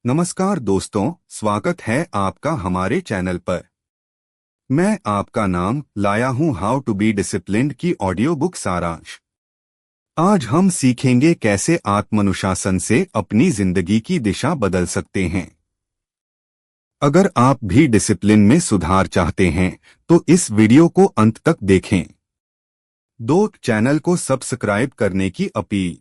नमस्कार दोस्तों, स्वागत है आपका हमारे चैनल पर। मैं आपका नाम लाया हूं हाउ टू बी डिसिप्लिन्ड की ऑडियो बुक सारांश। आज हम सीखेंगे कैसे आत्मानुशासन से अपनी जिंदगी की दिशा बदल सकते हैं। अगर आप भी डिसिप्लिन में सुधार चाहते हैं तो इस वीडियो को अंत तक देखें। चैनल को सब्सक्राइब करने की अपील।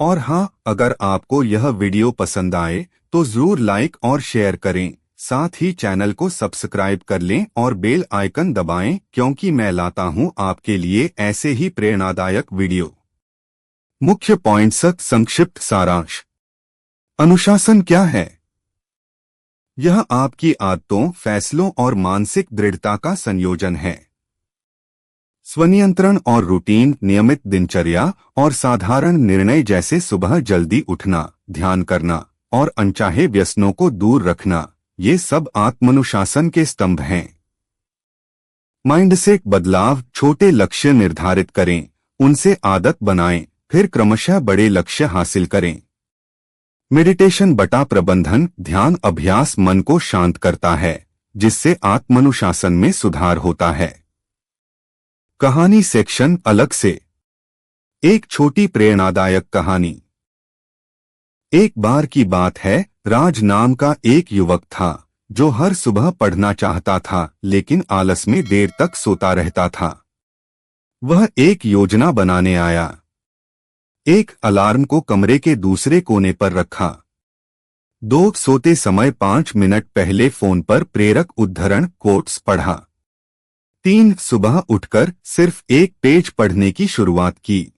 और हाँ, अगर आपको यह वीडियो पसंद आए तो जरूर लाइक और शेयर करें। साथ ही चैनल को सब्सक्राइब कर लें और बेल आइकन दबाएं, क्योंकि मैं लाता हूं आपके लिए ऐसे ही प्रेरणादायक वीडियो। मुख्य पॉइंट्स, संक्षिप्त सारांश। अनुशासन क्या है? यह आपकी आदतों, फैसलों और मानसिक दृढ़ता का संयोजन है। स्वनियंत्रण और रूटीन, नियमित दिनचर्या और साधारण निर्णय जैसे सुबह जल्दी उठना, ध्यान करना और अनचाहे व्यसनों को दूर रखना, ये सब आत्मानुशासन के स्तंभ हैं। माइंडसेट बदलाव, छोटे लक्ष्य निर्धारित करें, उनसे आदत बनाएं, फिर क्रमशः बड़े लक्ष्य हासिल करें। मेडिटेशन बटा प्रबंधन, ध्यान अभ्यास मन को शांत करता है, जिससे आत्मानुशासन में सुधार होता है। कहानी सेक्शन अलग से। एक छोटी प्रेरणादायक कहानी। एक बार की बात है, राज नाम का एक युवक था जो हर सुबह पढ़ना चाहता था, लेकिन आलस में देर तक सोता रहता था। वह एक योजना बनाने आया। एक अलार्म को कमरे के दूसरे कोने पर रखा। सोते समय 5 मिनट पहले फोन पर प्रेरक उद्धरण कोट्स पढ़ा। सुबह उठकर सिर्फ एक पेज पढ़ने की शुरुआत की।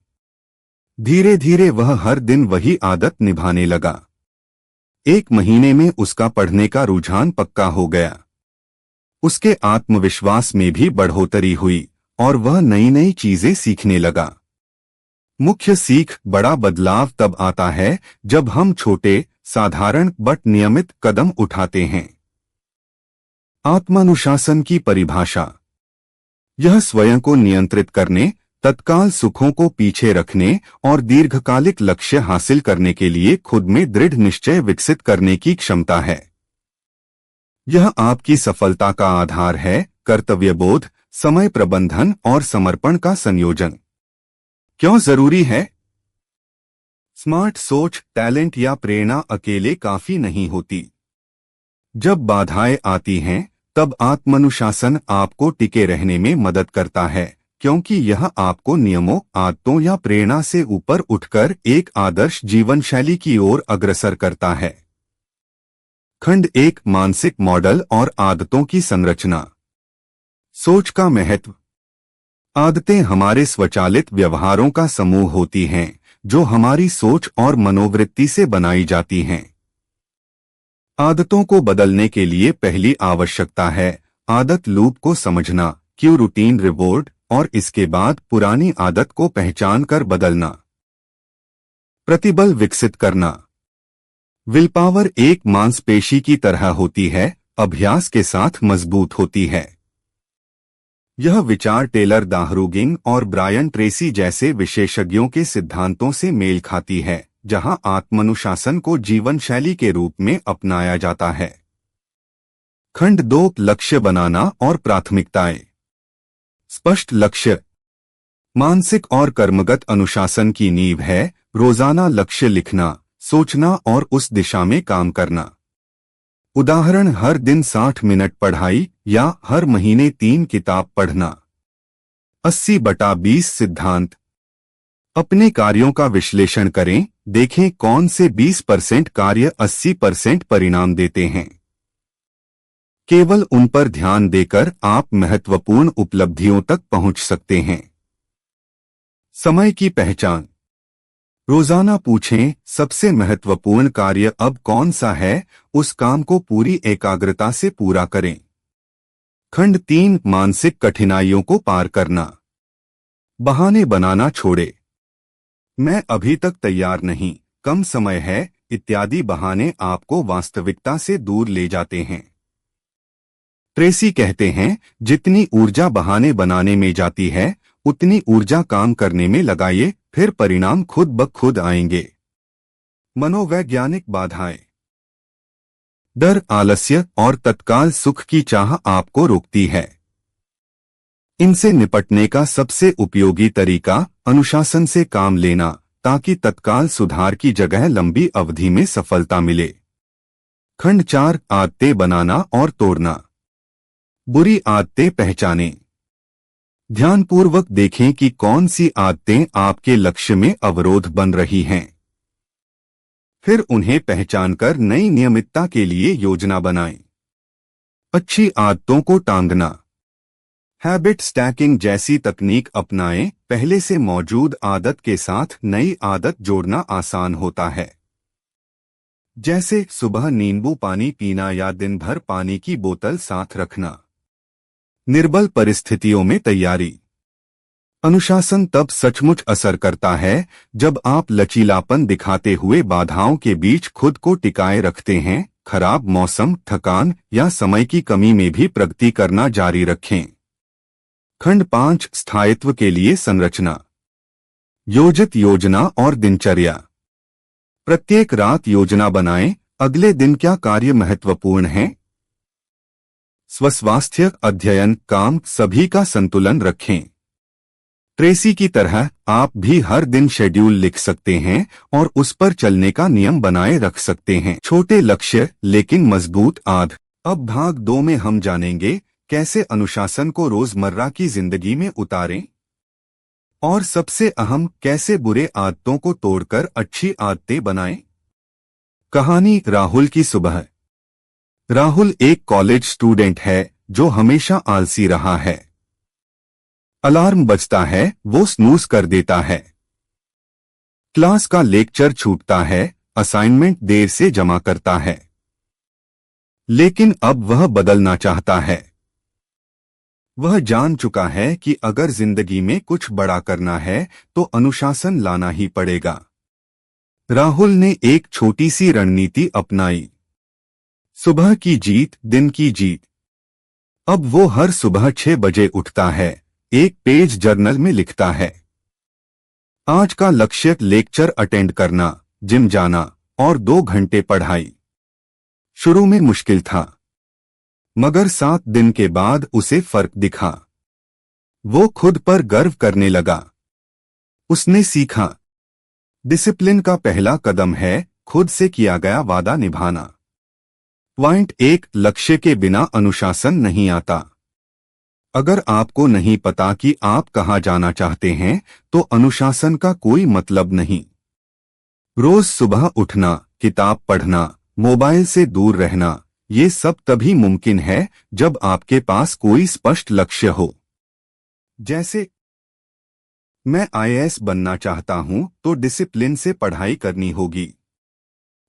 धीरे धीरे वह हर दिन वही आदत निभाने लगा। 1 महीने में उसका पढ़ने का रुझान पक्का हो गया। उसके आत्मविश्वास में भी बढ़ोतरी हुई और वह नई नई चीजें सीखने लगा। मुख्य सीख, बड़ा बदलाव तब आता है जब हम छोटे, साधारण बट नियमित कदम उठाते हैं। आत्मानुशासन की परिभाषा। यह स्वयं को नियंत्रित करने, तत्काल सुखों को पीछे रखने और दीर्घकालिक लक्ष्य हासिल करने के लिए खुद में दृढ़ निश्चय विकसित करने की क्षमता है। यह आपकी सफलता का आधार है। कर्तव्यबोध, समय प्रबंधन और समर्पण का संयोजन। क्यों जरूरी है? स्मार्ट सोच, टैलेंट या प्रेरणा अकेले काफी नहीं होती। जब बाधाएं आती हैं तब आत्मानुशासन आपको टिके रहने में मदद करता है, क्योंकि यह आपको नियमों, आदतों या प्रेरणा से ऊपर उठकर एक आदर्श जीवन शैली की ओर अग्रसर करता है। खंड 1, मानसिक मॉडल और आदतों की संरचना। सोच का महत्व। आदतें हमारे स्वचालित व्यवहारों का समूह होती हैं, जो हमारी सोच और मनोवृत्ति से बनाई जाती हैं। आदतों को बदलने के लिए पहली आवश्यकता है आदत लूप को समझना, क्यू रूटीन रिवॉर्ड, और इसके बाद पुरानी आदत को पहचान कर बदलना। प्रतिबल विकसित करना। विल पावर एक मांसपेशी की तरह होती है, अभ्यास के साथ मजबूत होती है। यह विचार टेलर दाहरुगिंग और ब्रायन ट्रेसी जैसे विशेषज्ञों के सिद्धांतों से मेल खाती है, जहां आत्मानुशासन को जीवन शैली के रूप में अपनाया जाता है। खंड 2, लक्ष्य बनाना और प्राथमिकताएं। स्पष्ट लक्ष्य मानसिक और कर्मगत अनुशासन की नींव है। रोजाना लक्ष्य लिखना, सोचना और उस दिशा में काम करना। उदाहरण, हर दिन 60 मिनट पढ़ाई या हर महीने 3 किताब पढ़ना। 80/20 सिद्धांत। अपने कार्यों का विश्लेषण करें, देखें कौन से 20% कार्य 80% परिणाम देते हैं। केवल उन पर ध्यान देकर आप महत्वपूर्ण उपलब्धियों तक पहुंच सकते हैं। समय की पहचान। रोजाना पूछें, सबसे महत्वपूर्ण कार्य अब कौन सा है, उस काम को पूरी एकाग्रता से पूरा करें। खंड 3, मानसिक कठिनाइयों को पार करना। बहाने बनाना छोड़े। मैं अभी तक तैयार नहीं, कम समय है, इत्यादि बहाने आपको वास्तविकता से दूर ले जाते हैं। ट्रेसी कहते हैं, जितनी ऊर्जा बहाने बनाने में जाती है, उतनी ऊर्जा काम करने में लगाइए, फिर परिणाम खुद ब खुद आएंगे। मनोवैज्ञानिक बाधाएं। डर, आलस्य और तत्काल सुख की चाह आपको रोकती है। इनसे निपटने का सबसे उपयोगी तरीका अनुशासन से काम लेना, ताकि तत्काल सुधार की जगह लंबी अवधि में सफलता मिले। खंड 4, आदतें बनाना और तोड़ना। बुरी आदतें पहचानें। ध्यानपूर्वक देखें कि कौन सी आदतें आपके लक्ष्य में अवरोध बन रही हैं। फिर उन्हें पहचानकर नई नियमितता के लिए योजना बनाएं। अच्छी आदतों को टांगना। हैबिट स्टैकिंग जैसी तकनीक अपनाएं। पहले से मौजूद आदत के साथ नई आदत जोड़ना आसान होता है, जैसे सुबह नींबू पानी पीना या दिन भर पानी की बोतल साथ रखना। निर्बल परिस्थितियों में तैयारी। अनुशासन तब सचमुच असर करता है जब आप लचीलापन दिखाते हुए बाधाओं के बीच खुद को टिकाए रखते हैं। खराब मौसम, थकान या समय की कमी में भी प्रगति करना जारी रखें। खंड 5, स्थायित्व के लिए संरचना। योजित योजना और दिनचर्या। प्रत्येक रात योजना बनाएं। अगले दिन क्या कार्य महत्वपूर्ण हैं? स्वास्थ्य, अध्ययन, काम सभी का संतुलन रखें। ट्रेसी की तरह आप भी हर दिन शेड्यूल लिख सकते हैं और उस पर चलने का नियम बनाए रख सकते हैं। छोटे लक्ष्य लेकिन मजबूत आदत। अब भाग 2 में हम जानेंगे कैसे अनुशासन को रोजमर्रा की जिंदगी में उतारें और सबसे अहम, कैसे बुरे आदतों को तोड़कर अच्छी आदतें बनाएं। कहानी राहुल की सुबह। राहुल एक कॉलेज स्टूडेंट है जो हमेशा आलसी रहा है। अलार्म बजता है, वो स्नूज कर देता है। क्लास का लेक्चर छूटता है, असाइनमेंट देर से जमा करता है। लेकिन अब वह बदलना चाहता है। वह जान चुका है कि अगर जिंदगी में कुछ बड़ा करना है तो अनुशासन लाना ही पड़ेगा। राहुल ने एक छोटी सी रणनीति अपनाई। सुबह की जीत, दिन की जीत। अब वो हर सुबह 6 बजे उठता है, एक पेज जर्नल में लिखता है। आज का लक्ष्य लेक्चर अटेंड करना, जिम जाना और 2 घंटे पढ़ाई। शुरू में मुश्किल था, मगर 7 दिन के बाद उसे फर्क दिखा। वो खुद पर गर्व करने लगा। उसने सीखा, डिसिप्लिन का पहला कदम है खुद से किया गया वादा निभाना। पॉइंट 1, लक्ष्य के बिना अनुशासन नहीं आता। अगर आपको नहीं पता कि आप कहां जाना चाहते हैं तो अनुशासन का कोई मतलब नहीं। रोज सुबह उठना, किताब पढ़ना, मोबाइल से दूर रहना, ये सब तभी मुमकिन है जब आपके पास कोई स्पष्ट लक्ष्य हो। जैसे मैं आईएएस बनना चाहता हूं तो डिसिप्लिन से पढ़ाई करनी होगी।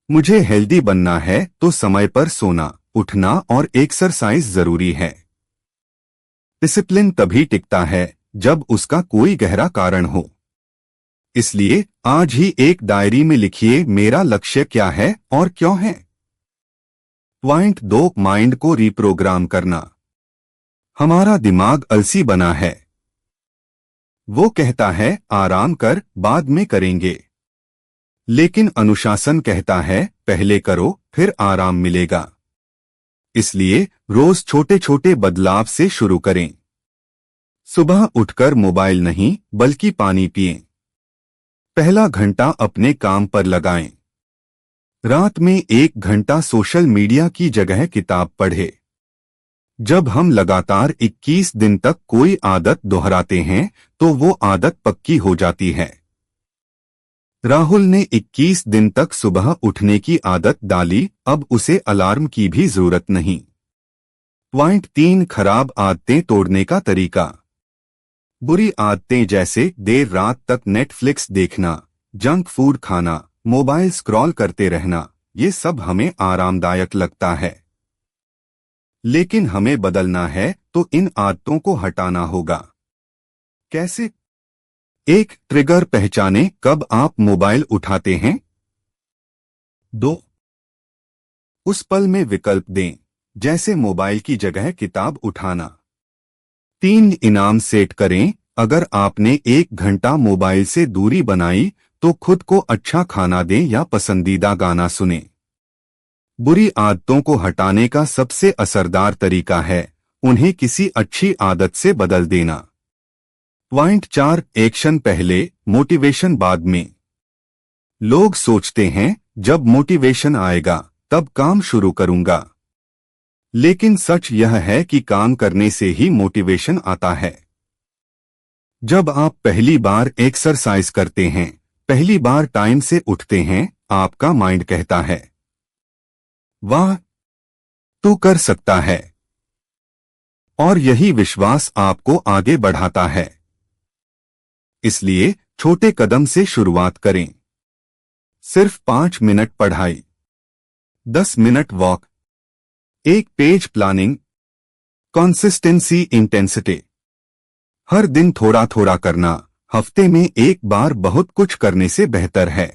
मुझे हेल्दी बनना है तो समय पर सोना, उठना और एक्सरसाइज जरूरी है। डिसिप्लिन तभी टिकता है जब उसका कोई गहरा कारण हो। इसलिए आज ही एक डायरी में लिखिए, मेरा लक्ष्य क्या है और क्यों है। पॉइंट 2, माइंड को रिप्रोग्राम करना। हमारा दिमाग आलसी बना है। वो कहता है आराम कर, बाद में करेंगे। लेकिन अनुशासन कहता है पहले करो, फिर आराम मिलेगा। इसलिए रोज छोटे छोटे बदलाव से शुरू करें। सुबह उठकर मोबाइल नहीं बल्कि पानी पिएं। पहला घंटा अपने काम पर लगाएं। रात में 1 घंटा सोशल मीडिया की जगह किताब पढ़ें। जब हम लगातार 21 दिन तक कोई आदत दोहराते हैं तो वो आदत पक्की हो जाती है। राहुल ने 21 दिन तक सुबह उठने की आदत डाली, अब उसे अलार्म की भी जरूरत नहीं। पॉइंट 3, खराब आदतें तोड़ने का तरीका। बुरी आदतें जैसे देर रात तक नेटफ्लिक्स देखना, जंक फूड खाना, मोबाइल स्क्रॉल करते रहना, ये सब हमें आरामदायक लगता है। लेकिन हमें बदलना है तो इन आदतों को हटाना होगा। कैसे? 1, ट्रिगर पहचानें कब आप मोबाइल उठाते हैं। 2, उस पल में विकल्प दें, जैसे मोबाइल की जगह किताब उठाना। 3, इनाम सेट करें, अगर आपने 1 घंटा मोबाइल से दूरी बनाई तो खुद को अच्छा खाना दें या पसंदीदा गाना सुनें। बुरी आदतों को हटाने का सबसे असरदार तरीका है उन्हें किसी अच्छी आदत से बदल देना। पॉइंट 4, एक्शन पहले, मोटिवेशन बाद में। लोग सोचते हैं जब मोटिवेशन आएगा तब काम शुरू करूंगा, लेकिन सच यह है कि काम करने से ही मोटिवेशन आता है। जब आप पहली बार एक्सरसाइज करते हैं, पहली बार टाइम से उठते हैं, आपका माइंड कहता है वाह, तू कर सकता है। और यही विश्वास आपको आगे बढ़ाता है। इसलिए छोटे कदम से शुरुआत करें। सिर्फ 5 मिनट पढ़ाई, 10 minute walk, 1 page planning. Consistency, intensity. हर दिन थोड़ा थोड़ा करना, हफ्ते में एक बार बहुत कुछ करने से बेहतर है।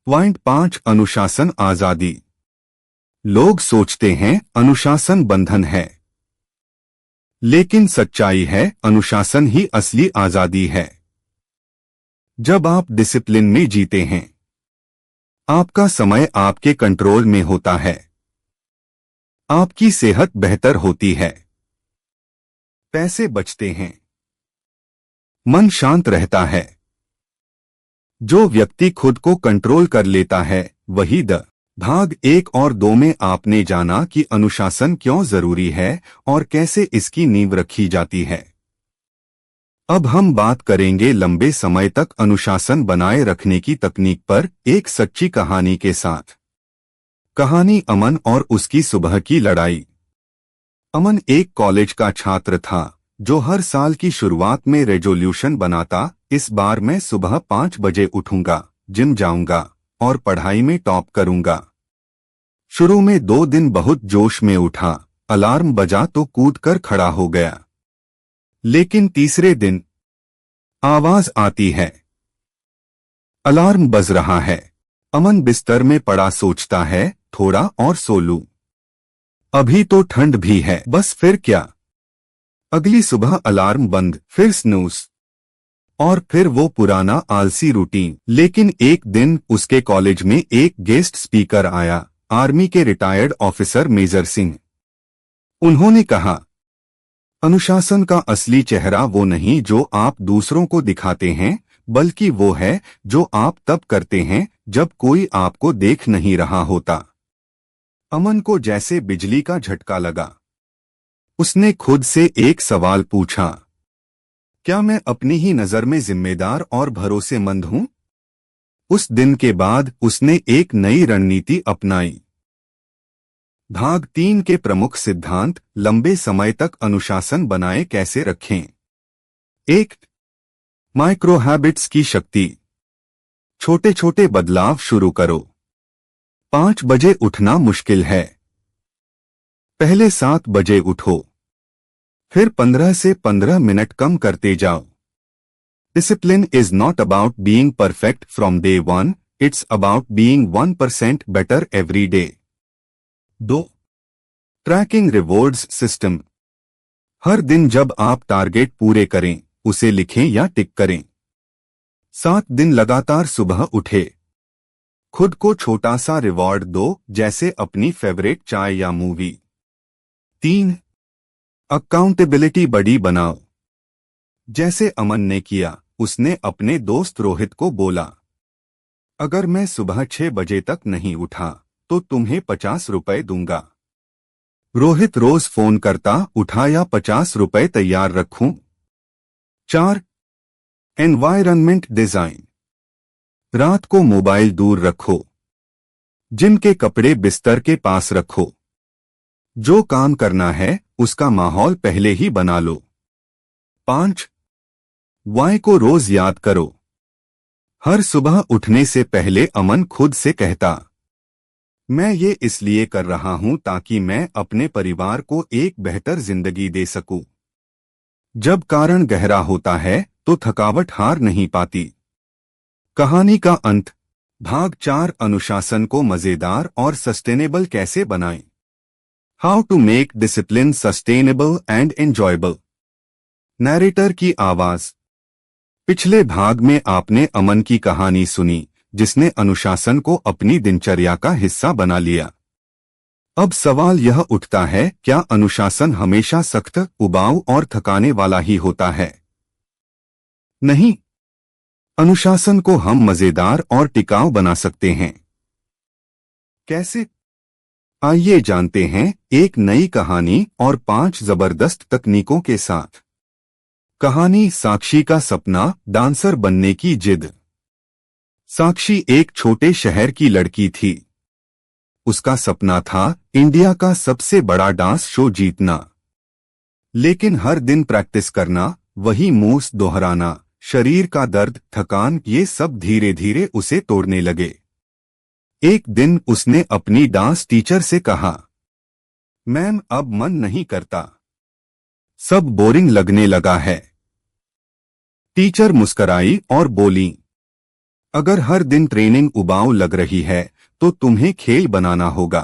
पॉइंट 5, अनुशासन आजादी। लोग सोचते हैं अनुशासन बंधन है, लेकिन सच्चाई है अनुशासन ही असली आजादी है। जब आप डिसिप्लिन में जीते हैं, आपका समय आपके कंट्रोल में होता है, आपकी सेहत बेहतर होती है, पैसे बचते हैं, मन शांत रहता है। जो व्यक्ति खुद को कंट्रोल कर लेता है वही भाग 1 और 2 में आपने जाना कि अनुशासन क्यों जरूरी है और कैसे इसकी नींव रखी जाती है। अब हम बात करेंगे लंबे समय तक अनुशासन बनाए रखने की तकनीक पर एक सच्ची कहानी के साथ। कहानी अमन और उसकी सुबह की लड़ाई। अमन एक कॉलेज का छात्र था जो हर साल की शुरुआत में रेजोल्यूशन बनाता, इस बार मैं सुबह 5 बजे उठूंगा, जिम जाऊंगा और पढ़ाई में टॉप करूंगा। शुरू में 2 दिन बहुत जोश में उठा, अलार्म बजा तो कूदकर खड़ा हो गया। लेकिन तीसरे दिन आवाज आती है, अलार्म बज रहा है। अमन बिस्तर में पड़ा सोचता है थोड़ा और सो लूं, अभी तो ठंड भी है। बस फिर क्या, अगली सुबह अलार्म बंद, फिर स्नूज, और फिर वो पुराना आलसी रूटीन। लेकिन एक दिन उसके कॉलेज में एक गेस्ट स्पीकर आया, आर्मी के रिटायर्ड ऑफिसर मेजर सिंह। उन्होंने कहा, अनुशासन का असली चेहरा वो नहीं जो आप दूसरों को दिखाते हैं, बल्कि वो है जो आप तब करते हैं जब कोई आपको देख नहीं रहा होता। अमन को जैसे बिजली का झटका लगा। उसने खुद से एक सवाल पूछा, क्या मैं अपनी ही नजर में जिम्मेदार और भरोसेमंद हूं? उस दिन के बाद उसने एक नई रणनीति अपनाई। भाग 3 के प्रमुख सिद्धांत, लंबे समय तक अनुशासन बनाए कैसे रखें। 1, माइक्रो हैबिट्स की शक्ति। छोटे छोटे बदलाव शुरू करो। 5 बजे उठना मुश्किल है, पहले 7 बजे उठो, फिर 15 से 15 मिनट कम करते जाओ। Discipline is not about being perfect from day 1, it's about being 1% better every day. 2, tracking rewards system. हर दिन जब आप टारगेट पूरे करें, उसे लिखें या टिक करें। 7 दिन लगातार सुबह उठे, खुद को छोटा सा रिवॉर्ड दो, जैसे अपनी फेवरेट चाय या मूवी। 3, अकाउंटेबिलिटी बड़ी बनाओ। जैसे अमन ने किया, उसने अपने दोस्त रोहित को बोला, अगर मैं सुबह 6 बजे तक नहीं उठा तो तुम्हें 50 रुपए दूंगा। रोहित रोज फोन करता, उठा या 50 रुपए तैयार रखूं। 4, एनवायरनमेंट डिजाइन। रात को मोबाइल दूर रखो, जिम के कपड़े बिस्तर के पास रखो। जो काम करना है उसका माहौल पहले ही बना लो। 5, वाई को रोज याद करो। हर सुबह उठने से पहले अमन खुद से कहता, मैं ये इसलिए कर रहा हूं ताकि मैं अपने परिवार को एक बेहतर जिंदगी दे सकूं। जब कारण गहरा होता है तो थकावट हार नहीं पाती। कहानी का अंत। भाग 4, अनुशासन को मजेदार और सस्टेनेबल कैसे बनाएं। How to make discipline sustainable and enjoyable. Narrator की आवाज। पिछले भाग में आपने अमन की कहानी सुनी, जिसने अनुशासन को अपनी दिनचर्या का हिस्सा बना लिया। अब सवाल यह उठता है, क्या अनुशासन हमेशा सख्त, उबाऊ और थकाने वाला ही होता है? नहीं, अनुशासन को हम मजेदार और टिकाऊ बना सकते हैं। कैसे? आइए जानते हैं, एक नई कहानी और 5 जबरदस्त तकनीकों के साथ। कहानी साक्षी का सपना, डांसर बनने की जिद। साक्षी एक छोटे शहर की लड़की थी। उसका सपना था इंडिया का सबसे बड़ा डांस शो जीतना। लेकिन हर दिन प्रैक्टिस करना, वही मूव्स दोहराना, शरीर का दर्द, थकान, ये सब धीरे धीरे उसे तोड़ने लगे। एक दिन उसने अपनी डांस टीचर से कहा, मैम अब मन नहीं करता, सब बोरिंग लगने लगा है। टीचर मुस्कराई और बोली, अगर हर दिन ट्रेनिंग उबाऊ लग रही है तो तुम्हें खेल बनाना होगा।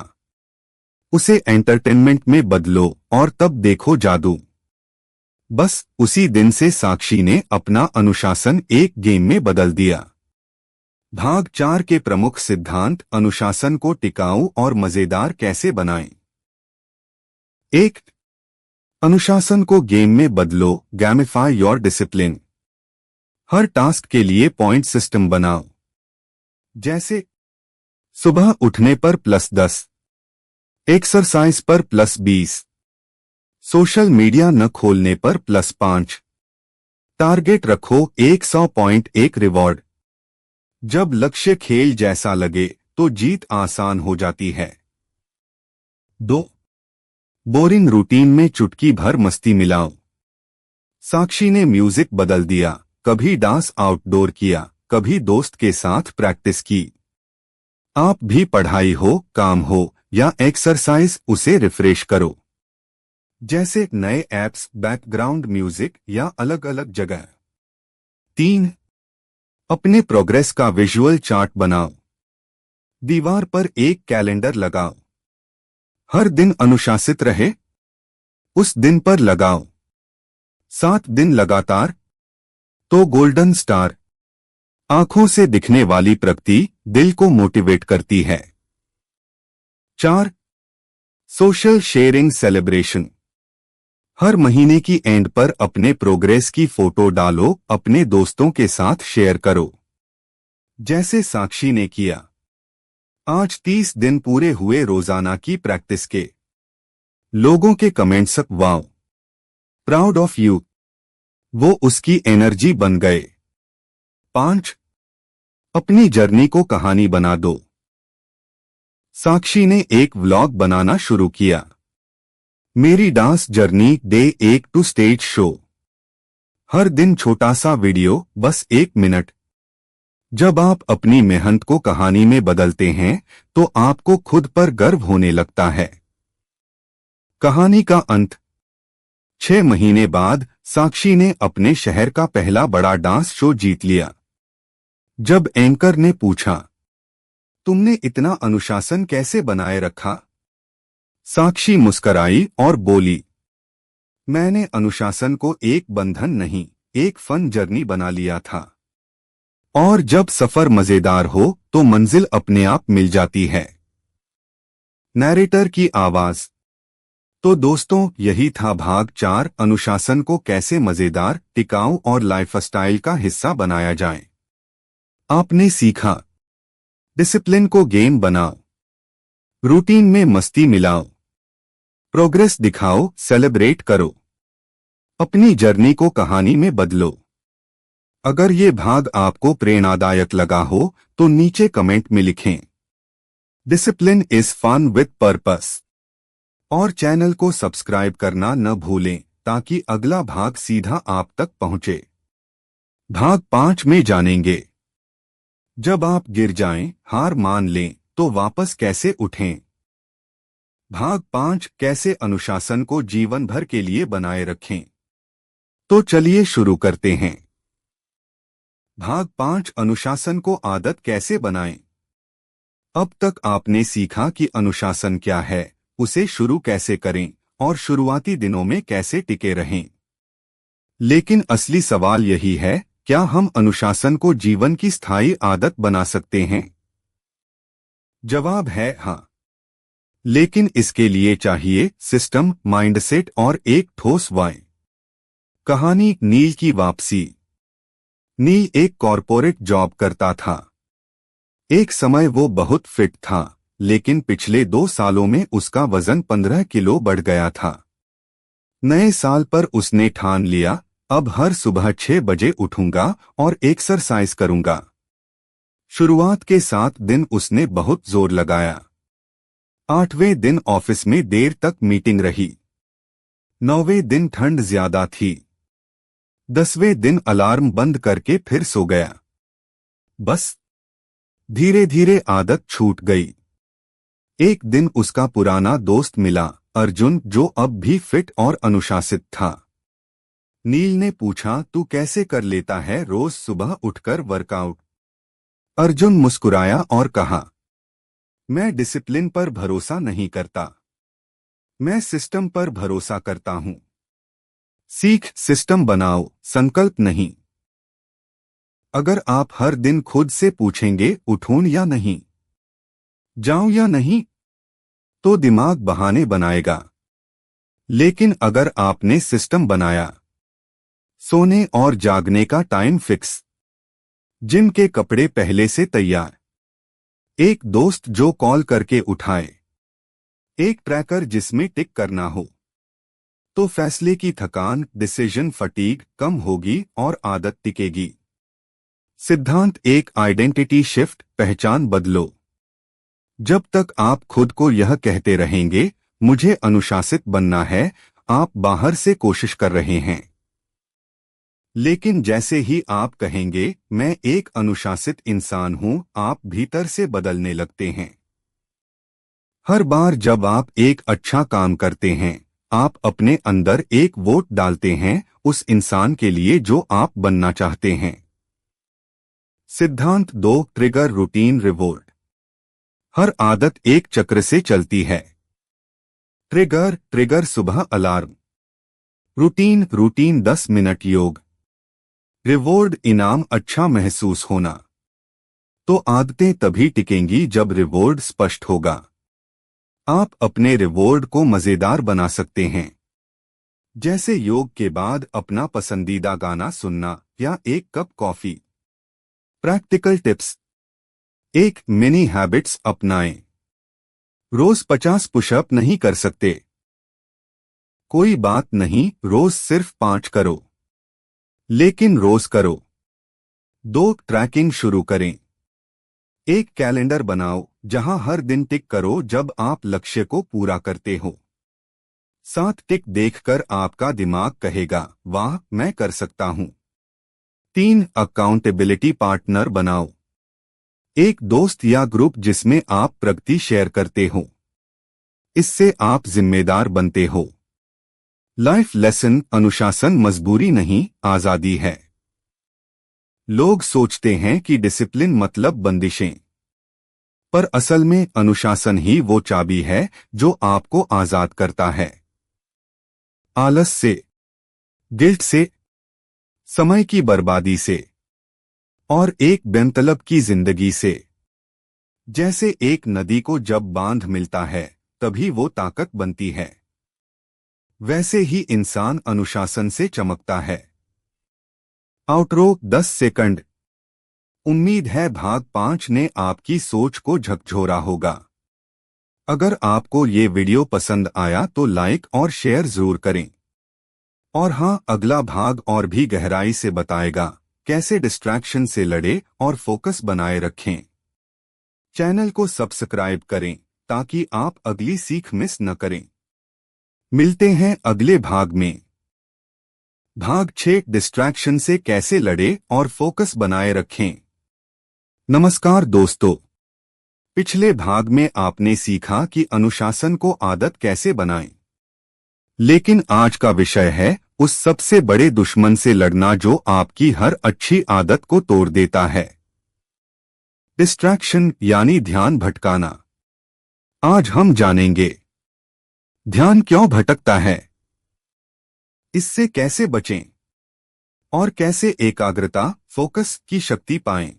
उसे एंटरटेनमेंट में बदलो और तब देखो जादू। बस उसी दिन से साक्षी ने अपना अनुशासन एक गेम में बदल दिया। भाग 4 के प्रमुख सिद्धांत, अनुशासन को टिकाऊ और मजेदार कैसे बनाएं। 1. अनुशासन को गेम में बदलो, गैमिफाई योर डिसिप्लिन। हर टास्क के लिए पॉइंट सिस्टम बनाओ। जैसे सुबह उठने पर +10, एक्सरसाइज पर +20, सोशल मीडिया न खोलने पर +5। टारगेट रखो 100 पॉइंट, एक रिवॉर्ड। जब लक्ष्य खेल जैसा लगे तो जीत आसान हो जाती है। 2. बोरिंग रूटीन में चुटकी भर मस्ती मिलाओ। साक्षी ने म्यूजिक बदल दिया, कभी डांस आउटडोर किया, कभी दोस्त के साथ प्रैक्टिस की। आप भी पढ़ाई हो, काम हो या एक्सरसाइज, उसे रिफ्रेश करो। जैसे नए ऐप्स, बैकग्राउंड म्यूजिक या अलग अलग जगह। 3. अपने प्रोग्रेस का विजुअल चार्ट बनाओ। दीवार पर एक कैलेंडर लगाओ। हर दिन अनुशासित रहे, उस दिन पर लगाओ। 7 दिन लगातार तो गोल्डन स्टार। आंखों से दिखने वाली प्रगति दिल को मोटिवेट करती है। 4. Social sharing celebration. हर महीने की एंड पर अपने प्रोग्रेस की फोटो डालो, अपने दोस्तों के साथ शेयर करो। जैसे साक्षी ने किया। आज 30 दिन पूरे हुए रोजाना की प्रैक्टिस के। लोगों के comments, wow, proud of you, वो उसकी एनर्जी बन गए। 5. अपनी जर्नी को कहानी बना दो। साक्षी ने एक व्लॉग बनाना शुरू किया। मेरी dance journey, day 1 to stage show. हर दिन छोटा सा वीडियो, बस 1 मिनट। जब आप अपनी मेहनत को कहानी में बदलते हैं तो आपको खुद पर गर्व होने लगता है। कहानी का अंत। 6 महीने बाद साक्षी ने अपने शहर का पहला बड़ा डांस शो जीत लिया। जब एंकर ने पूछा, तुमने इतना अनुशासन कैसे बनाए रखा? साक्षी मुस्कराई और बोली, मैंने अनुशासन को एक बंधन नहीं, एक फन जर्नी बना लिया था। और जब सफर मजेदार हो तो मंजिल अपने आप मिल जाती है। नैरेटर की आवाज। तो दोस्तों, यही था भाग 4, अनुशासन को कैसे मजेदार, टिकाऊ और लाइफस्टाइल का हिस्सा बनाया जाए। आपने सीखा, डिसिप्लिन को गेम बनाओ, रूटीन में मस्ती मिलाओ, प्रोग्रेस दिखाओ, सेलिब्रेट करो, अपनी जर्नी को कहानी में बदलो। अगर ये भाग आपको प्रेरणादायक लगा हो तो नीचे कमेंट में लिखें, discipline is fun with purpose. और चैनल को सब्सक्राइब करना न भूलें ताकि अगला भाग सीधा आप तक पहुंचे। भाग 5 में जानेंगे, जब आप गिर जाएं, हार मान लें तो वापस कैसे उठें। भाग 5, कैसे अनुशासन को जीवन भर के लिए बनाए रखें। तो चलिए शुरू करते हैं। भाग 5, अनुशासन को आदत कैसे बनाएं। अब तक आपने सीखा कि अनुशासन क्या है, उसे शुरू कैसे करें और शुरुआती दिनों में कैसे टिके रहें। लेकिन असली सवाल यही है क्या हम अनुशासन को जीवन की स्थायी आदत बना सकते हैं? जवाब है हाँ। लेकिन इसके लिए चाहिए सिस्टम, माइंडसेट और एक ठोस वाई। कहानी नील की वापसी। नील एक कॉरपोरेट जॉब करता था। एक समय वो बहुत फिट था, लेकिन पिछले 2 सालों में उसका वजन 15 किलो बढ़ गया था। नए साल पर उसने ठान लिया, अब हर सुबह 6 बजे उठूंगा और एक्सरसाइज करूंगा। शुरुआत के 7 दिन उसने बहुत जोर लगाया। 8वें दिन ऑफिस में देर तक मीटिंग रही। 9वें दिन ठंड ज्यादा थी। 10वें दिन अलार्म बंद करके फिर सो गया। बस धीरे धीरे आदत छूट गई। एक दिन उसका पुराना दोस्त मिला, अर्जुन, जो अब भी फिट और अनुशासित था। नील ने पूछा, तू कैसे कर लेता है रोज सुबह उठकर वर्कआउट? अर्जुन मुस्कुराया और कहा, मैं डिसिप्लिन पर भरोसा नहीं करता, मैं सिस्टम पर भरोसा करता हूं। सीख सिस्टम बनाओ, संकल्प नहीं। अगर आप हर दिन खुद से पूछेंगे उठूं या नहीं, जाऊं या नहीं, तो दिमाग बहाने बनाएगा। लेकिन अगर आपने सिस्टम बनाया, सोने और जागने का टाइम फिक्स, जिम के कपड़े पहले से तैयार, एक दोस्त जो कॉल करके उठाए, एक ट्रैकर जिसमें टिक करना हो, तो फैसले की थकान, डिसीजन फटीग कम होगी और आदत टिकेगी। सिद्धांत एक, आइडेंटिटी शिफ्ट, पहचान बदलो। जब तक आप खुद को यह कहते रहेंगे, मुझे अनुशासित बनना है, आप बाहर से कोशिश कर रहे हैं। लेकिन जैसे ही आप कहेंगे, मैं एक अनुशासित इंसान हूं, आप भीतर से बदलने लगते हैं। हर बार जब आप एक अच्छा काम करते हैं, आप अपने अंदर एक वोट डालते हैं उस इंसान के लिए जो आप बनना चाहते हैं। सिद्धांत 2, ट्रिगर, रूटीन, रिवॉर्ड। हर आदत एक चक्र से चलती है। ट्रिगर, ट्रिगर सुबह अलार्म। रूटीन, रूटीन 10 मिनट योग। रिवॉर्ड, इनाम, अच्छा महसूस होना। तो आदतें तभी टिकेंगी जब रिवॉर्ड स्पष्ट होगा। आप अपने रिवॉर्ड को मजेदार बना सकते हैं, जैसे योग के बाद अपना पसंदीदा गाना सुनना या एक cup coffee. Practical tips. 1, mini habits अपनाएं। रोज 50 पुशअप नहीं कर सकते? कोई बात नहीं, रोज सिर्फ 5 करो, लेकिन रोज करो। 2, ट्रैकिंग शुरू करें। एक कैलेंडर बनाओ जहां हर दिन टिक करो जब आप लक्ष्य को पूरा करते हो। 7 टिक देखकर आपका दिमाग कहेगा, वाह, मैं कर सकता हूं। 3, अकाउंटेबिलिटी पार्टनर बनाओ। एक दोस्त या ग्रुप जिसमें आप प्रगति शेयर करते हो। इससे आप जिम्मेदार बनते हो। लाइफ लेसन, अनुशासन मजबूरी नहीं, आजादी है। लोग सोचते हैं कि डिसिप्लिन मतलब बंदिशें, पर असल में अनुशासन ही वो चाबी है जो आपको आजाद करता है। आलस से, गिल्ट से, समय की बर्बादी से और एक बेमतलब की जिंदगी से। जैसे एक नदी को जब बांध मिलता है तभी वो ताकत बनती है, वैसे ही इंसान अनुशासन से चमकता है। Outro 10 second. उम्मीद है भाग 5 ने आपकी सोच को झकझोरा होगा। अगर आपको ये वीडियो पसंद आया तो लाइक और शेयर जरूर करें। और हाँ, अगला भाग और भी गहराई से बताएगा कैसे डिस्ट्रैक्शन से लड़े और फोकस बनाए रखें। चैनल को सब्सक्राइब करें ताकि आप अगली सीख मिस न करें। मिलते हैं अगले भाग में। भाग 6, डिस्ट्रैक्शन से कैसे लड़े और फोकस बनाए रखें। नमस्कार दोस्तों, पिछले भाग में आपने सीखा कि अनुशासन को आदत कैसे बनाएं। लेकिन आज का विषय है उस सबसे बड़े दुश्मन से लड़ना जो आपकी हर अच्छी आदत को तोड़ देता है। डिस्ट्रैक्शन यानी ध्यान भटकाना। आज हम जानेंगे ध्यान क्यों भटकता है, इससे कैसे बचें और कैसे एकाग्रता फोकस की शक्ति पाएं।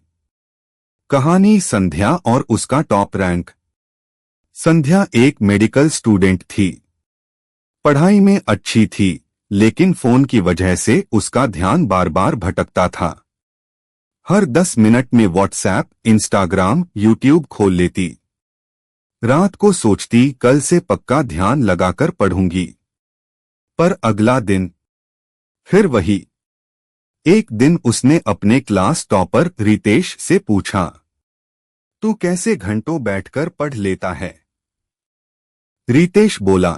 कहानी संध्या और उसका टॉप रैंक। संध्या एक मेडिकल स्टूडेंट थी। पढ़ाई में अच्छी थी, लेकिन फोन की वजह से उसका ध्यान बार बार भटकता था। हर 10 मिनट में व्हाट्सएप, इंस्टाग्राम, यूट्यूब खोल लेती। रात को सोचती कल से पक्का ध्यान लगाकर पढ़ूंगी। पर अगला दिन फिर वही। एक दिन उसने अपने क्लास टॉपर रितेश से पूछा, तू कैसे घंटों बैठकर पढ़ लेता है? रितेश बोला,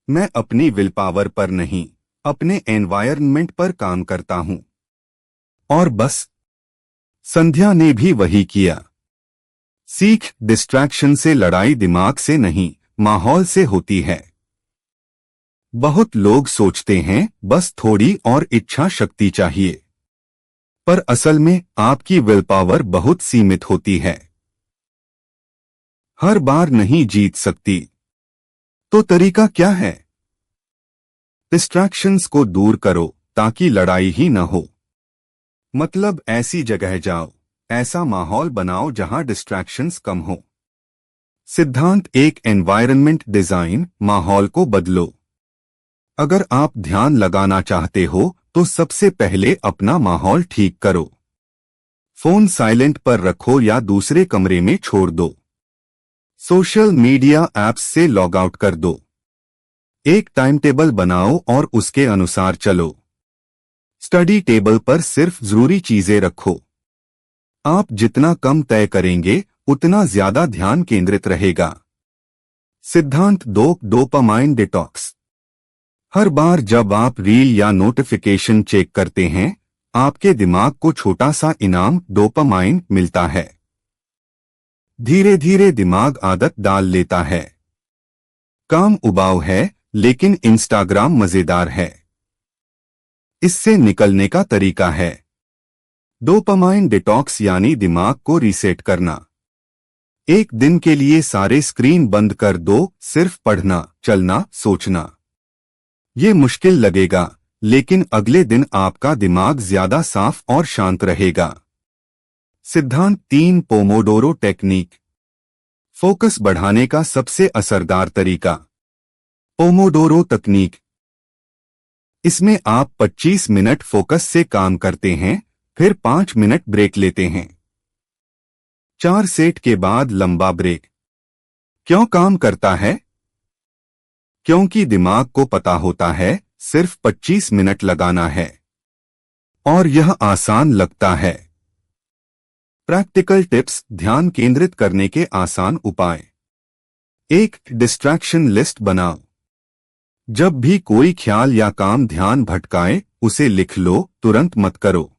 मैं अपनी विल पावर पर नहीं, अपने एनवायरनमेंट पर काम करता हूं। और बस। संध्या ने भी वही किया। सीख, डिस्ट्रैक्शन से लड़ाई दिमाग से नहीं, माहौल से होती है। बहुत लोग सोचते हैं बस थोड़ी और इच्छा शक्ति चाहिए, पर असल में आपकी विल पावर बहुत सीमित होती है। हर बार नहीं जीत सकती। तो तरीका क्या है? डिस्ट्रैक्शंस को दूर करो ताकि लड़ाई ही न हो। मतलब ऐसी जगह जाओ, ऐसा माहौल बनाओ जहां डिस्ट्रैक्शंस कम हो। सिद्धांत एक, एनवायरनमेंट डिजाइन, माहौल को बदलो। अगर आप ध्यान लगाना चाहते हो तो सबसे पहले अपना माहौल ठीक करो। फोन साइलेंट पर रखो या दूसरे कमरे में छोड़ दो। सोशल मीडिया ऐप्स से लॉग आउट कर दो। एक टाइम टेबल बनाओ और उसके अनुसार चलो। स्टडी टेबल पर सिर्फ जरूरी चीजें रखो। आप जितना कम तय करेंगे उतना ज्यादा ध्यान केंद्रित रहेगा। सिद्धांत दो, डोपामाइन डिटॉक्स। हर बार जब आप रील या नोटिफिकेशन चेक करते हैं, आपके दिमाग को छोटा सा इनाम डोपामाइन मिलता है। धीरे धीरे दिमाग आदत डाल लेता है। काम उबाऊ है, लेकिन इंस्टाग्राम मजेदार है। इससे निकलने का तरीका है डोपामाइन डिटॉक्स, यानी दिमाग को रीसेट करना। एक दिन के लिए सारे स्क्रीन बंद कर दो, सिर्फ पढ़ना, चलना, सोचना। ये मुश्किल लगेगा, लेकिन अगले दिन आपका दिमाग ज्यादा साफ और शांत रहेगा। सिद्धांत 3, पोमोडोरो टेक्निक। फोकस बढ़ाने का सबसे असरदार तरीका पोमोडोरो तकनीक। इसमें आप 25 मिनट फोकस से काम करते हैं, फिर 5 मिनट ब्रेक लेते हैं। 4 सेट के बाद लंबा ब्रेक। क्यों काम करता है? क्योंकि दिमाग को पता होता है सिर्फ 25 मिनट लगाना है, और यह आसान लगता है। प्रैक्टिकल टिप्स, ध्यान केंद्रित करने के आसान उपाय। 1, डिस्ट्रैक्शन लिस्ट बनाओ। जब भी कोई ख्याल या काम ध्यान भटकाए, उसे लिख लो, तुरंत मत करो।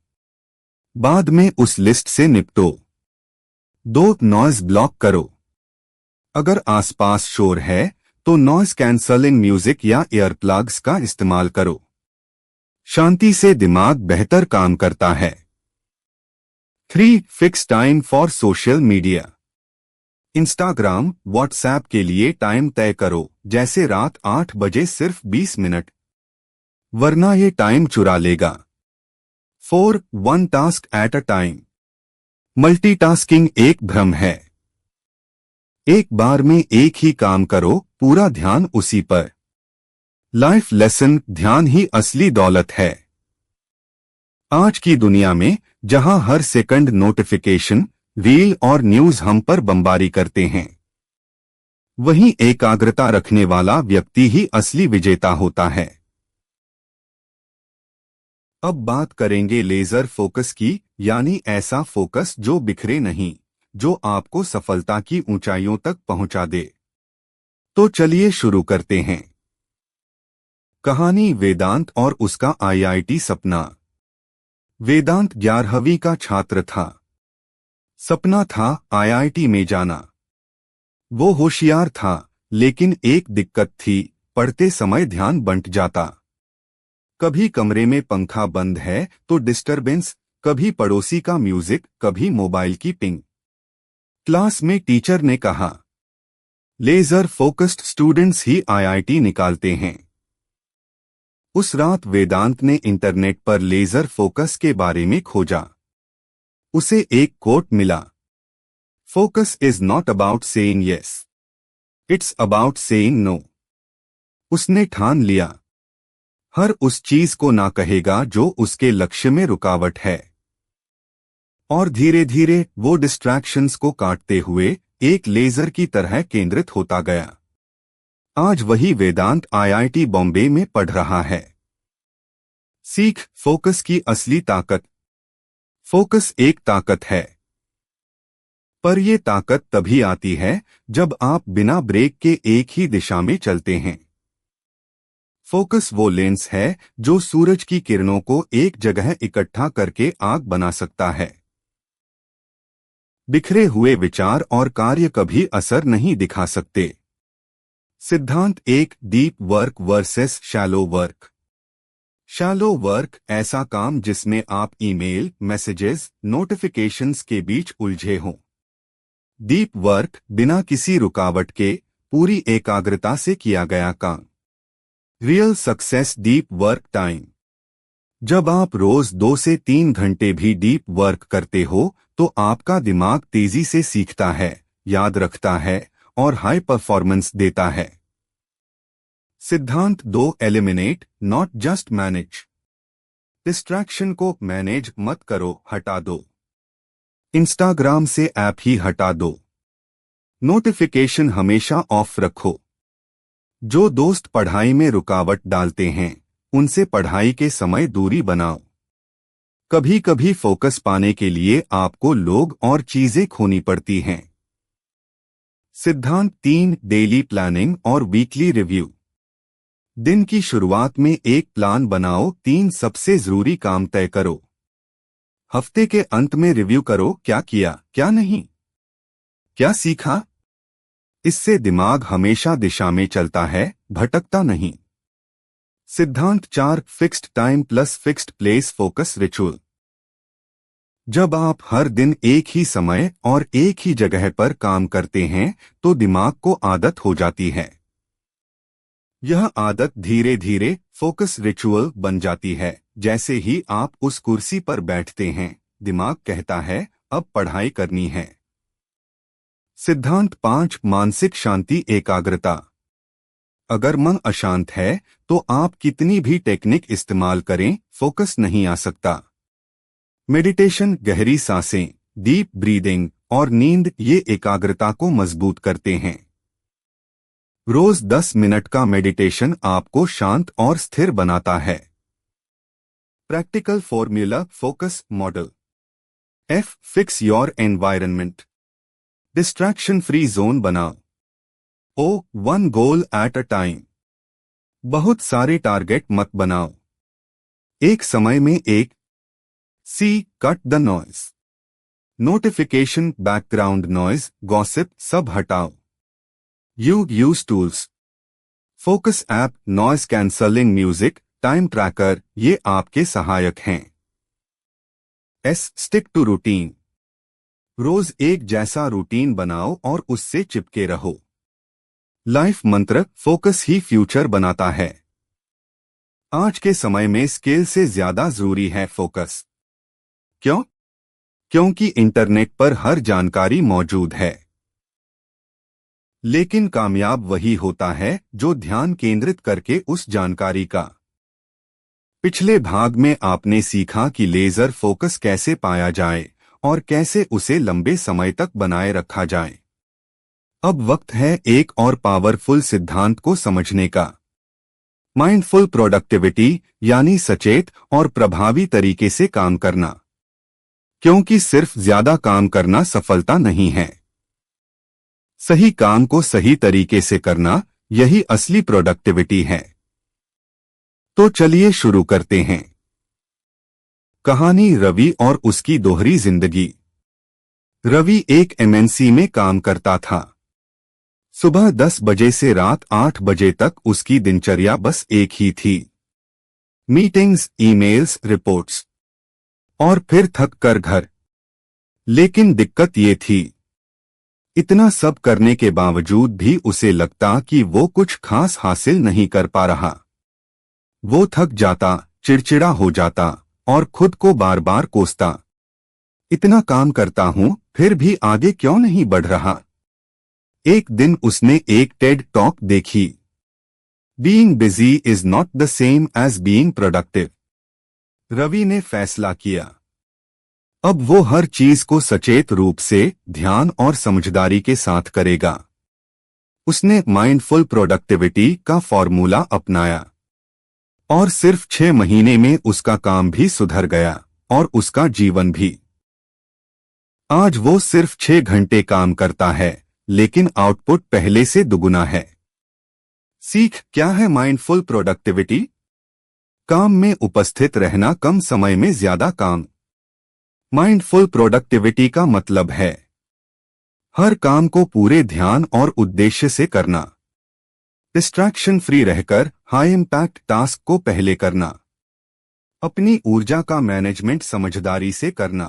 बाद में उस लिस्ट से निपटो। 2, नॉइज ब्लॉक करो। अगर आसपास शोर है तो नॉइज कैंसलिंग म्यूजिक या ईयरप्लग्स का इस्तेमाल करो। शांति से दिमाग बेहतर काम करता है। 3, fix time for social media. Instagram, WhatsApp के लिए टाइम तय करो, जैसे रात 8 बजे सिर्फ 20 मिनट, वरना ये टाइम चुरा लेगा। 4, one task at a time. Multitasking एक भ्रम है। एक बार में एक ही काम करो, पूरा ध्यान उसी पर। लाइफ लेसन, ध्यान ही असली दौलत है। आज की दुनिया में जहां हर सेकंड नोटिफिकेशन, रील और न्यूज हम पर बमबारी करते हैं, वहीं एकाग्रता रखने वाला व्यक्ति ही असली विजेता होता है। अब बात करेंगे लेजर फोकस की, यानी ऐसा फोकस जो बिखरे नहीं, जो आपको सफलता की ऊंचाइयों तक पहुंचा दे। तो चलिए शुरू करते हैं। कहानी वेदांत और उसका आईआईटी सपना। वेदांत 11वीं का छात्र था। सपना था आईआईटी में जाना। वो होशियार था, लेकिन एक दिक्कत थी, पढ़ते समय ध्यान बंट जाता। कभी कमरे में पंखा बंद है तो डिस्टरबेंस, कभी पड़ोसी का म्यूजिक, कभी मोबाइल की पिंग। क्लास में टीचर ने कहा, लेजर फोकस्ड स्टूडेंट्स ही आईआईटी निकालते हैं। उस रात वेदांत ने इंटरनेट पर लेजर फोकस के बारे में खोजा। उसे एक कोट मिला, focus is not about saying yes, it's about saying no. उसने ठान लिया, हर उस चीज को ना कहेगा जो उसके लक्ष्य में रुकावट है। और धीरे धीरे वो डिस्ट्रैक्शंस को काटते हुए एक लेजर की तरह केंद्रित होता गया। आज वही वेदांत आईआईटी बॉम्बे में पढ़ रहा है। सीख फोकस की असली ताकत। फोकस एक ताकत है, पर यह ताकत तभी आती है जब आप बिना ब्रेक के एक ही दिशा में चलते हैं। फोकस वो लेंस है जो सूरज की किरणों को एक जगह इकट्ठा करके आग बना सकता है। बिखरे हुए विचार और कार्य कभी असर नहीं दिखा सकते। सिद्धांत 1, deep work versus shallow work. Shallow work ऐसा काम जिसमें आप ईमेल, मैसेजेस, नोटिफिकेशंस के बीच उलझे हों। डीप वर्क बिना किसी रुकावट के पूरी एकाग्रता से किया गया काम। Real success deep work time. जब आप रोज 2 से 3 घंटे भी डीप वर्क करते हो तो आपका दिमाग तेजी से सीखता है, याद रखता है और हाई परफॉर्मेंस देता है। सिद्धांत 2, eliminate not just manage. Distraction को मैनेज मत करो, हटा दो। इंस्टाग्राम से ऐप ही हटा दो। नोटिफिकेशन हमेशा ऑफ रखो। जो दोस्त पढ़ाई में रुकावट डालते हैं उनसे पढ़ाई के समय दूरी बनाओ। कभी कभी फोकस पाने के लिए आपको लोग और चीजें खोनी पड़ती हैं। सिद्धांत 3, डेली प्लानिंग और वीकली रिव्यू। दिन की शुरुआत में एक प्लान बनाओ, 3 सबसे जरूरी काम तय करो। हफ्ते के अंत में रिव्यू करो, क्या किया, क्या नहीं, क्या सीखा। इससे दिमाग हमेशा दिशा में चलता है, भटकता नहीं। सिद्धांत 4, fixed time plus fixed place focus ritual. जब आप हर दिन एक ही समय और एक ही जगह पर काम करते हैं तो दिमाग को आदत हो जाती है। यह आदत धीरे धीरे फोकस रिचुअल बन जाती है। जैसे ही आप उस कुर्सी पर बैठते हैं दिमाग कहता है अब पढ़ाई करनी है। सिद्धांत 5, मानसिक शांति एकाग्रता। अगर मन अशांत है तो आप कितनी भी टेक्निक इस्तेमाल करें, फोकस नहीं आ सकता। मेडिटेशन, गहरी सांसें, डीप ब्रीदिंग और नींद ये एकाग्रता को मजबूत करते हैं। रोज 10 मिनट का मेडिटेशन आपको शांत और स्थिर बनाता है। Practical formula focus model. F, fix your environment. Distraction free zone बनाओ। O, 1 goal at a time. बहुत सारे टारगेट मत बनाओ, एक समय में एक। C, cut the noise. Notification, background noise, gossip सब हटाओ। U, use tools. Focus app, noise cancelling music, time tracker ये आपके सहायक हैं। S, stick to routine. रोज एक जैसा रूटीन बनाओ और उससे चिपके रहो। लाइफ मंत्र, फोकस ही फ्यूचर बनाता है। आज के समय में स्किल से ज्यादा जरूरी है फोकस। क्यों? क्योंकि इंटरनेट पर हर जानकारी मौजूद है, लेकिन कामयाब वही होता है जो ध्यान केंद्रित करके उस जानकारी का। पिछले भाग में आपने सीखा कि लेजर फोकस कैसे पाया जाए और कैसे उसे लंबे समय तक बनाए रखा जाए। अब वक्त है एक और पावरफुल सिद्धांत को समझने का। माइंडफुल प्रोडक्टिविटी, यानी सचेत और प्रभावी तरीके से काम करना। क्योंकि सिर्फ ज्यादा काम करना सफलता नहीं है, सही काम को सही तरीके से करना यही असली प्रोडक्टिविटी है। तो चलिए शुरू करते हैं। कहानी रवि और उसकी दोहरी जिंदगी। रवि एक एमएनसी में काम करता था। सुबह 10 बजे से रात 8 बजे तक उसकी दिनचर्या बस एक ही थी, मीटिंग्स, ईमेल्स, रिपोर्ट्स और फिर थक कर घर। लेकिन दिक्कत ये थी, इतना सब करने के बावजूद भी उसे लगता कि वो कुछ खास हासिल नहीं कर पा रहा। वो थक जाता, चिड़चिड़ा हो जाता और खुद को बार बार कोसता। इतना काम करता हूं, फिर भी आगे क्यों नहीं बढ़ रहा। एक दिन उसने एक टेड टॉक देखी। Being busy is not the same as being productive. Ravi ने फैसला किया, अब वो हर चीज को सचेत रूप से, ध्यान और समझदारी के साथ करेगा। उसने माइंडफुल प्रोडक्टिविटी का फॉर्मूला अपनाया और सिर्फ 6 महीने में उसका काम भी सुधर गया और उसका जीवन भी। आज वो सिर्फ 6 घंटे काम करता है, लेकिन आउटपुट पहले से दुगुना है। सीख क्या है माइंडफुल प्रोडक्टिविटी? काम में उपस्थित रहना, कम समय में ज्यादा काम। माइंडफुल प्रोडक्टिविटी का मतलब है हर काम को पूरे ध्यान और उद्देश्य से करना, डिस्ट्रैक्शन फ्री रहकर हाई इम्पैक्ट टास्क को पहले करना, अपनी ऊर्जा का मैनेजमेंट समझदारी से करना।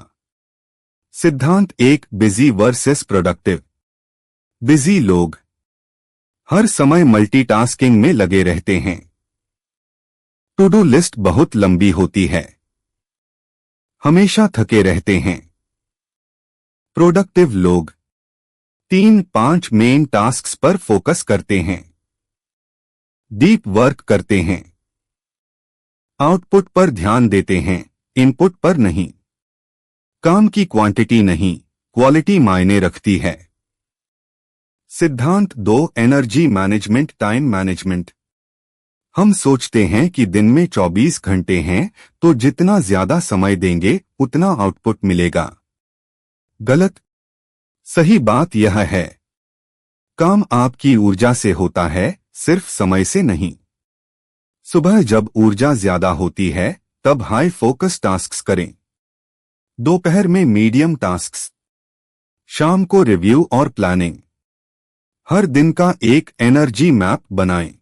सिद्धांत 1, बिजी वर्सेस प्रोडक्टिव। बिजी लोग हर समय मल्टीटास्किंग में लगे रहते हैं। टू डू लिस्ट बहुत लंबी होती है, हमेशा थके रहते हैं। प्रोडक्टिव लोग 3-5 मेन टास्क्स पर फोकस करते हैं, डीप वर्क करते हैं, आउटपुट पर ध्यान देते हैं, इनपुट पर नहीं। काम की क्वांटिटी नहीं, क्वालिटी मायने रखती है। सिद्धांत 2, एनर्जी मैनेजमेंट, टाइम मैनेजमेंट। हम सोचते हैं कि दिन में 24 घंटे हैं, तो जितना ज्यादा समय देंगे उतना आउटपुट मिलेगा। गलत। सही बात यह है, काम आपकी ऊर्जा से होता है, सिर्फ समय से नहीं। सुबह जब ऊर्जा ज्यादा होती है तब हाई फोकस टास्क्स करें, दोपहर में मीडियम टास्क्स, शाम को रिव्यू और प्लानिंग। हर दिन का एक एनर्जी मैप बनाएं।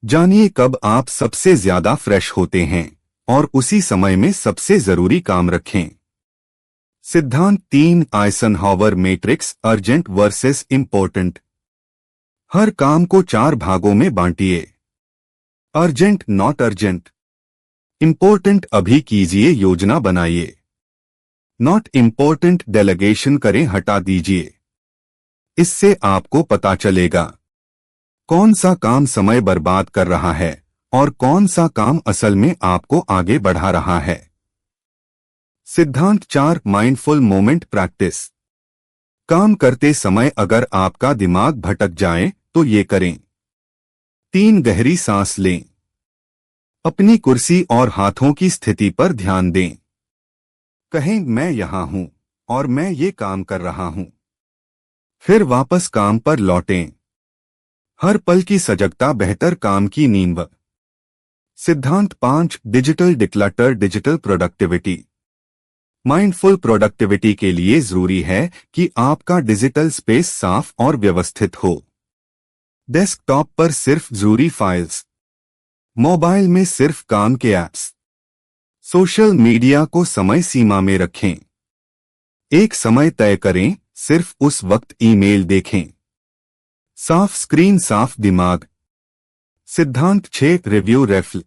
जानिए कब आप सबसे ज्यादा फ्रेश होते हैं और उसी समय में सबसे जरूरी काम रखें। सिद्धांत 3, Eisenhower matrix, urgent versus important. हर काम को 4 भागों में बांटिए। Urgent, not urgent. इंपॉर्टेंट, अभी कीजिए, योजना बनाइए। नॉट इंपॉर्टेंट, डेलीगेशन करें, हटा दीजिए। इससे आपको पता चलेगा कौन सा काम समय बर्बाद कर रहा है और कौन सा काम असल में आपको आगे बढ़ा रहा है। सिद्धांत 4, माइंडफुल मोमेंट प्रैक्टिस। काम करते समय अगर आपका दिमाग भटक जाए तो ये करें। 3 गहरी सांस लें, अपनी कुर्सी और हाथों की स्थिति पर ध्यान दें। कहें, मैं यहां हूं और मैं ये काम कर रहा हूं। फिर वापस काम पर लौटें। हर पल की सजगता बेहतर काम की नींव। सिद्धांत 5, digital declutter, digital productivity. Mindful productivity के लिए जरूरी है कि आपका डिजिटल स्पेस साफ और व्यवस्थित हो। डेस्कटॉप पर सिर्फ जरूरी फाइल्स, मोबाइल में सिर्फ काम के ऐप्स, सोशल मीडिया को समय सीमा में रखें। एक समय तय करें, सिर्फ उस वक्त ईमेल देखें। साफ स्क्रीन, साफ दिमाग। सिद्धांत 6, रिव्यू रेफल।